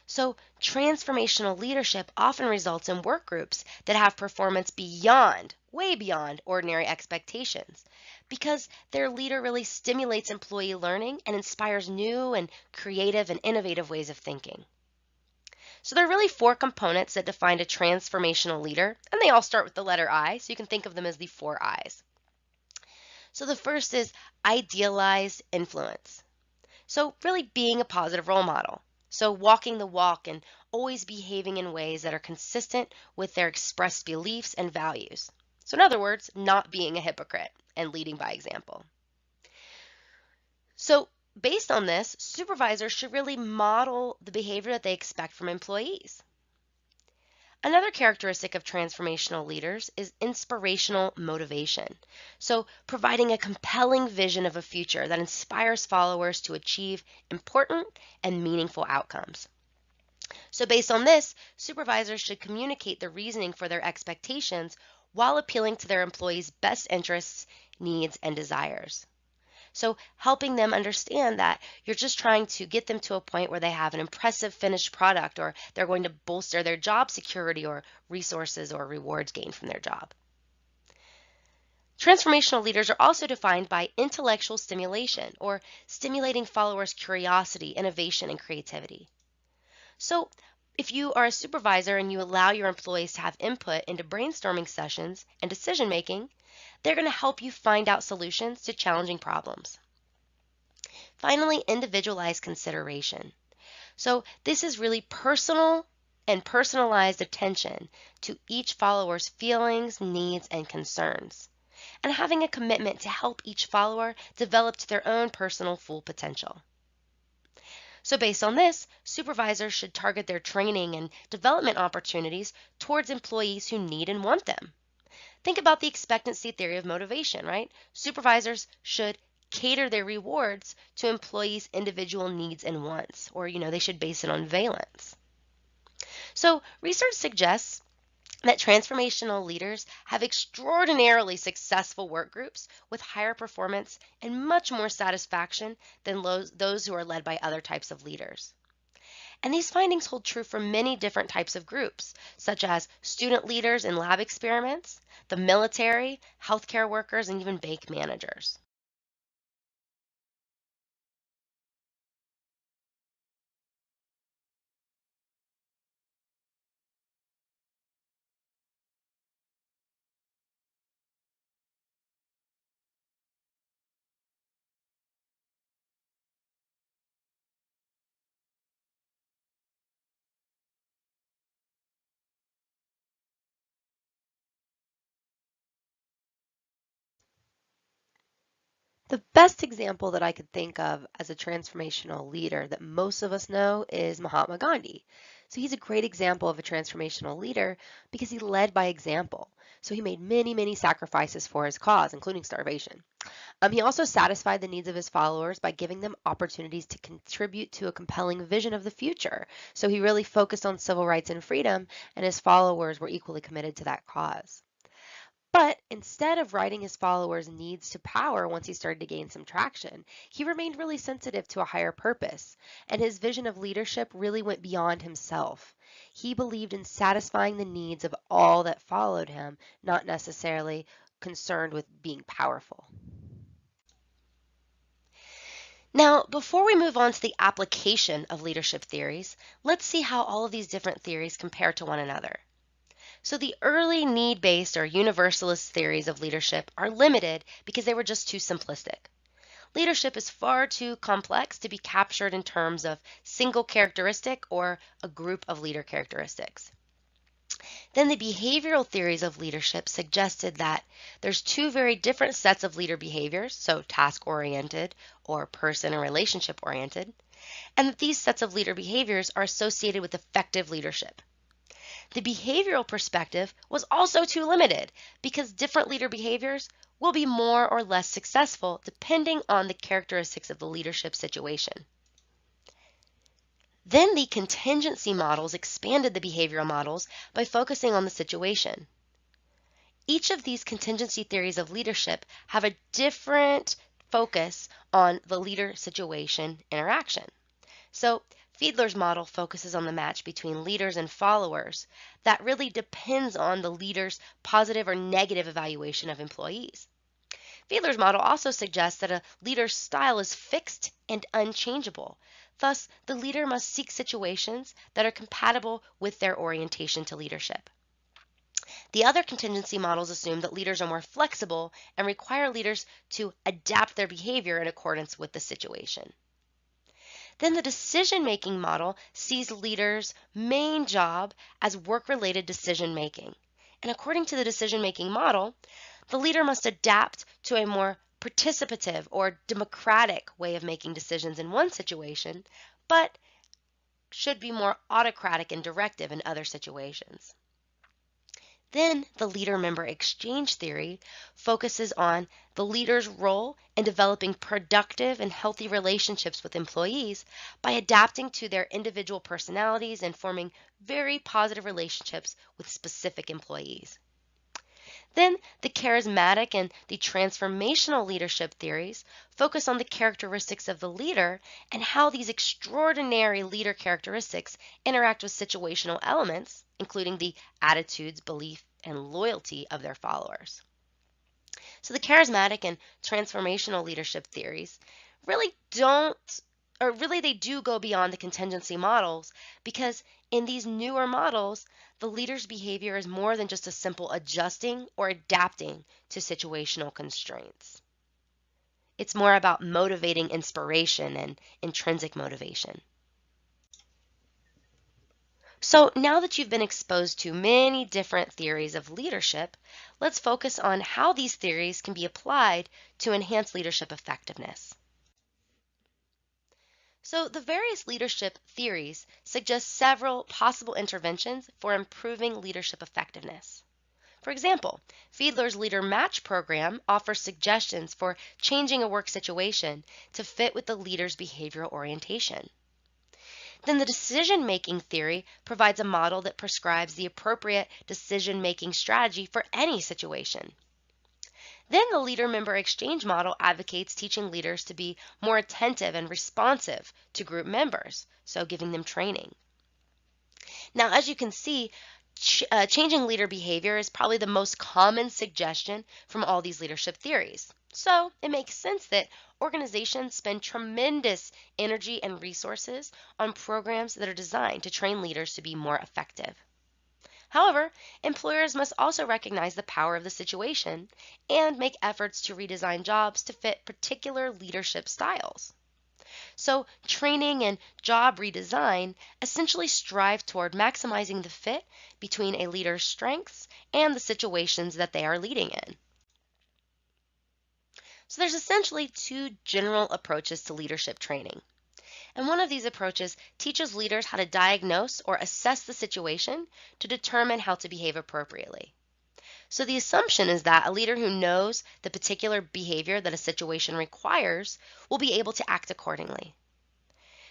So, transformational leadership often results in work groups that have performance beyond, way beyond ordinary expectations, because their leader really stimulates employee learning and inspires new and creative and innovative ways of thinking. So there are really 4 components that define a transformational leader, and they all start with the letter I, so you can think of them as the 4 I's. So the first is idealized influence. So really being a positive role model. So walking the walk and always behaving in ways that are consistent with their expressed beliefs and values. So in other words, not being a hypocrite and leading by example. So based on this, supervisors should really model the behavior that they expect from employees. Another characteristic of transformational leaders is inspirational motivation. So providing a compelling vision of a future that inspires followers to achieve important and meaningful outcomes. So based on this, supervisors should communicate the reasoning for their expectations while appealing to their employees' best interests, needs, and desires. So helping them understand that you're just trying to get them to a point where they have an impressive finished product, or they're going to bolster their job security or resources or rewards gained from their job. Transformational leaders are also defined by intellectual stimulation, or stimulating followers' curiosity, innovation, and creativity. So if you are a supervisor and you allow your employees to have input into brainstorming sessions and decision making, they're going to help you find out solutions to challenging problems. Finally, individualized consideration. So this is really personal and personalized attention to each follower's feelings, needs, and concerns, and having a commitment to help each follower develop to their own personal full potential. So based on this, supervisors should target their training and development opportunities towards employees who need and want them. Think about the expectancy theory of motivation, right? Supervisors should cater their rewards to employees' individual needs and wants, or they should base it on valence. So research suggests that transformational leaders have extraordinarily successful work groups with higher performance and much more satisfaction than those who are led by other types of leaders. And these findings hold true for many different types of groups, such as student leaders in lab experiments, the military, healthcare workers, and even bank managers. The best example that I could think of as a transformational leader that most of us know is Mahatma Gandhi. So he's a great example of a transformational leader because he led by example. So he made many, many sacrifices for his cause, including starvation. He also satisfied the needs of his followers by giving them opportunities to contribute to a compelling vision of the future. So he really focused on civil rights and freedom, and his followers were equally committed to that cause. But instead of writing his followers' needs to power once he started to gain some traction, he remained really sensitive to a higher purpose, and his vision of leadership really went beyond himself. He believed in satisfying the needs of all that followed him, not necessarily concerned with being powerful. Now, before we move on to the application of leadership theories, let's see how all of these different theories compare to one another. So the early need-based or universalist theories of leadership are limited because they were just too simplistic. Leadership is far too complex to be captured in terms of single characteristic or a group of leader characteristics. Then the behavioral theories of leadership suggested that there's two very different sets of leader behaviors, so task-oriented or person and relationship-oriented, and that these sets of leader behaviors are associated with effective leadership. The behavioral perspective was also too limited because different leader behaviors will be more or less successful depending on the characteristics of the leadership situation. Then the contingency models expanded the behavioral models by focusing on the situation. Each of these contingency theories of leadership have a different focus on the leader-situation interaction. So Fiedler's model focuses on the match between leaders and followers that really depends on the leader's positive or negative evaluation of employees. Fiedler's model also suggests that a leader's style is fixed and unchangeable. Thus, the leader must seek situations that are compatible with their orientation to leadership. The other contingency models assume that leaders are more flexible and require leaders to adapt their behavior in accordance with the situation. Then the decision-making model sees leaders' main job as work-related decision-making. And according to the decision-making model, the leader must adapt to a more participative or democratic way of making decisions in one situation, but should be more autocratic and directive in other situations. Then the leader-member exchange theory focuses on the leader's role in developing productive and healthy relationships with employees by adapting to their individual personalities and forming very positive relationships with specific employees. Then the charismatic and the transformational leadership theories focus on the characteristics of the leader and how these extraordinary leader characteristics interact with situational elements, including the attitudes, belief, and loyalty of their followers. So the charismatic and transformational leadership theories really they do go beyond the contingency models, because in these newer models, the leader's behavior is more than just a simple adjusting or adapting to situational constraints. It's more about motivating inspiration and intrinsic motivation. So now that you've been exposed to many different theories of leadership, let's focus on how these theories can be applied to enhance leadership effectiveness. So the various leadership theories suggest several possible interventions for improving leadership effectiveness. For example, Fiedler's Leader Match program offers suggestions for changing a work situation to fit with the leader's behavioral orientation. Then the decision-making theory provides a model that prescribes the appropriate decision-making strategy for any situation. Then the leader-member exchange model advocates teaching leaders to be more attentive and responsive to group members, so giving them training. Now, as you can see, changing leader behavior is probably the most common suggestion from all these leadership theories. So it makes sense that organizations spend tremendous energy and resources on programs that are designed to train leaders to be more effective. However, employers must also recognize the power of the situation and make efforts to redesign jobs to fit particular leadership styles. So training and job redesign essentially strive toward maximizing the fit between a leader's strengths and the situations that they are leading in. So there's essentially two general approaches to leadership training. And one of these approaches teaches leaders how to diagnose or assess the situation to determine how to behave appropriately. So the assumption is that a leader who knows the particular behavior that a situation requires will be able to act accordingly.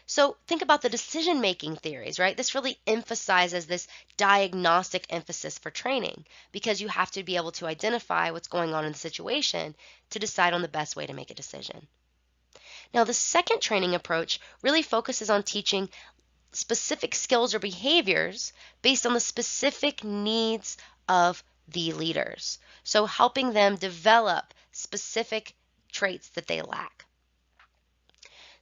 So think about the decision-making theories, right? This really emphasizes this diagnostic emphasis for training, because you have to be able to identify what's going on in the situation to decide on the best way to make a decision. Now, the second training approach really focuses on teaching specific skills or behaviors based on the specific needs of the leaders. So helping them develop specific traits that they lack.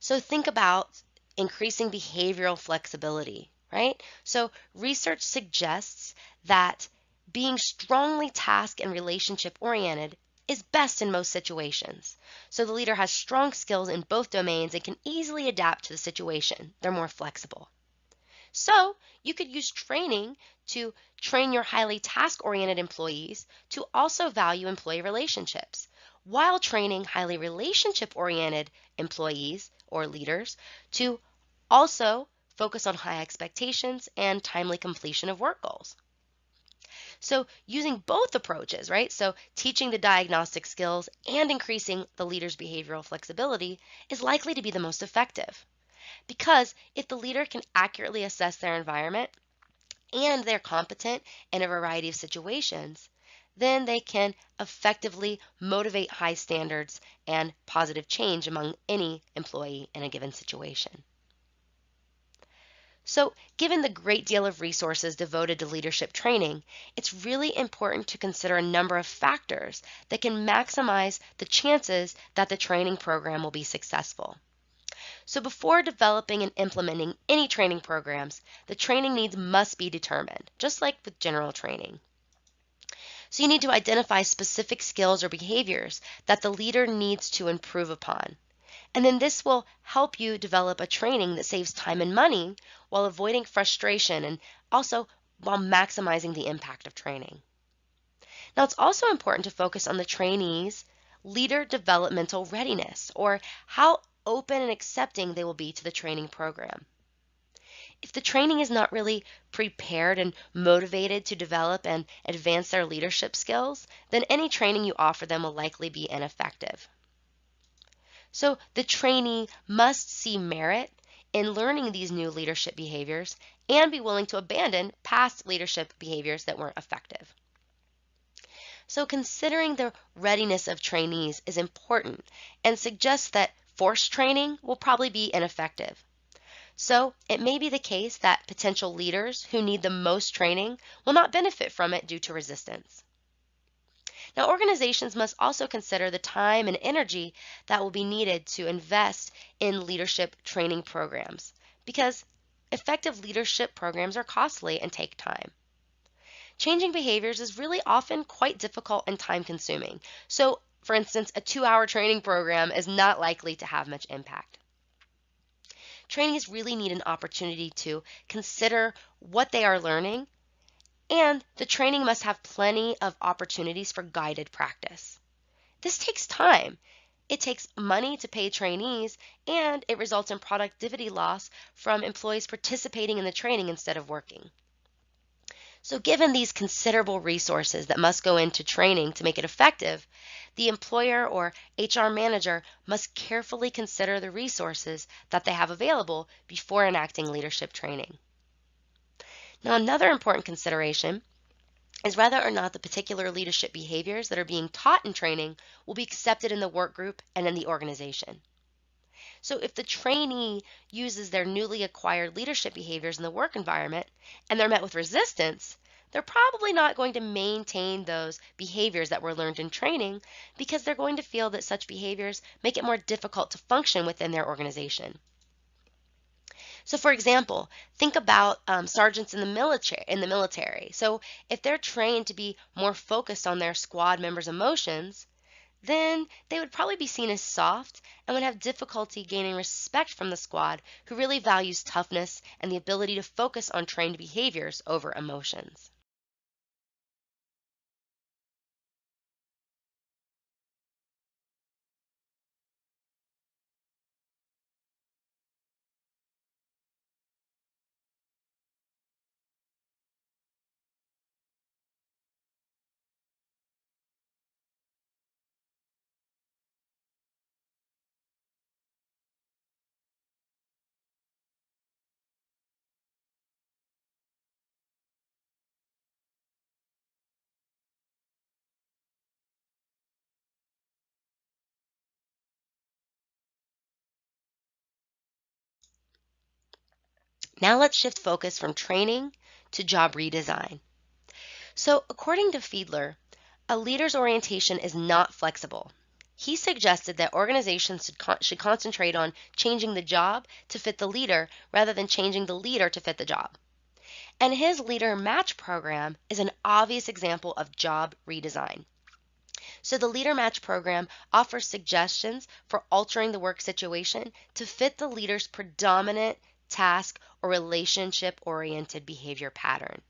So think about increasing behavioral flexibility, right? So research suggests that being strongly task and relationship oriented is best in most situations. So the leader has strong skills in both domains and can easily adapt to the situation. They're more flexible. So you could use training to train your highly task-oriented employees to also value employee relationships, while training highly relationship-oriented employees or leaders to also focus on high expectations and timely completion of work goals. So using both approaches, right? So teaching the diagnostic skills and increasing the leader's behavioral flexibility is likely to be the most effective. Because if the leader can accurately assess their environment and they're competent in a variety of situations, then they can effectively motivate high standards and positive change among any employee in a given situation. So, given the great deal of resources devoted to leadership training, it's really important to consider a number of factors that can maximize the chances that the training program will be successful. So before developing and implementing any training programs, the training needs must be determined, just like with general training. So you need to identify specific skills or behaviors that the leader needs to improve upon. And then this will help you develop a training that saves time and money while avoiding frustration and also while maximizing the impact of training. Now, it's also important to focus on the trainees' leader developmental readiness, or how open and accepting they will be to the training program. If the training is not really prepared and motivated to develop and advance their leadership skills, then any training you offer them will likely be ineffective. So the trainee must see merit in learning these new leadership behaviors and be willing to abandon past leadership behaviors that weren't effective. So considering the readiness of trainees is important and suggests that forced training will probably be ineffective. So it may be the case that potential leaders who need the most training will not benefit from it due to resistance. Now, organizations must also consider the time and energy that will be needed to invest in leadership training programs because effective leadership programs are costly and take time. Changing behaviors is really often quite difficult and time consuming. So, for instance, a 2-hour training program is not likely to have much impact. Trainees really need an opportunity to consider what they are learning, and the training must have plenty of opportunities for guided practice. This takes time. It takes money to pay trainees, and it results in productivity loss from employees participating in the training instead of working. So given these considerable resources that must go into training to make it effective, the employer or HR manager must carefully consider the resources that they have available before enacting leadership training. Now, another important consideration is whether or not the particular leadership behaviors that are being taught in training will be accepted in the work group and in the organization. So if the trainee uses their newly acquired leadership behaviors in the work environment and they're met with resistance, they're probably not going to maintain those behaviors that were learned in training because they're going to feel that such behaviors make it more difficult to function within their organization. So for example, think about sergeants in the military. So if they're trained to be more focused on their squad members' emotions, then they would probably be seen as soft and would have difficulty gaining respect from the squad who really values toughness and the ability to focus on trained behaviors over emotions. Now let's shift focus from training to job redesign. So according to Fiedler, a leader's orientation is not flexible. He suggested that organizations should concentrate on changing the job to fit the leader rather than changing the leader to fit the job. And his Leader Match program is an obvious example of job redesign. So the Leader Match program offers suggestions for altering the work situation to fit the leader's predominant task or relationship-oriented behavior pattern.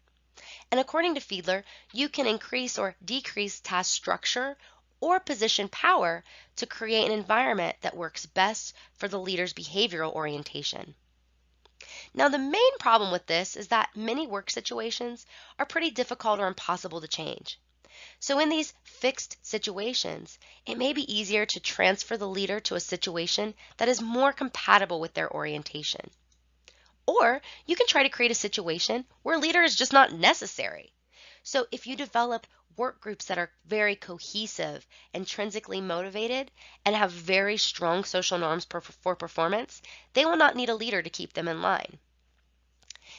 And according to Fiedler, you can increase or decrease task structure or position power to create an environment that works best for the leader's behavioral orientation. Now, the main problem with this is that many work situations are pretty difficult or impossible to change. So in these fixed situations, it may be easier to transfer the leader to a situation that is more compatible with their orientation. Or you can try to create a situation where a leader is just not necessary. So if you develop work groups that are very cohesive, intrinsically motivated, and have very strong social norms for performance, they will not need a leader to keep them in line.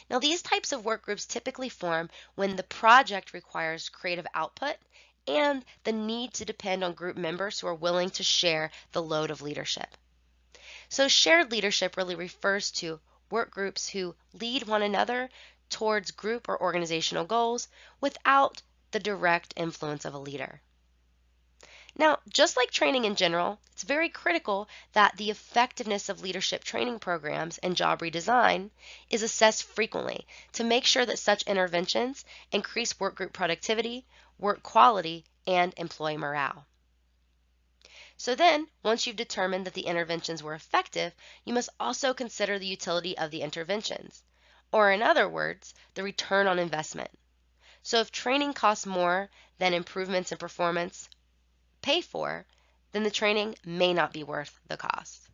Now, these types of work groups typically form when the project requires creative output and the need to depend on group members who are willing to share the load of leadership. So shared leadership really refers to work groups who lead one another towards group or organizational goals without the direct influence of a leader. Now, just like training in general, it's very critical that the effectiveness of leadership training programs and job redesign is assessed frequently to make sure that such interventions increase workgroup productivity, work quality, and employee morale. So then, once you've determined that the interventions were effective, you must also consider the utility of the interventions, or in other words, the return on investment. So if training costs more than improvements in performance pay for, then the training may not be worth the cost.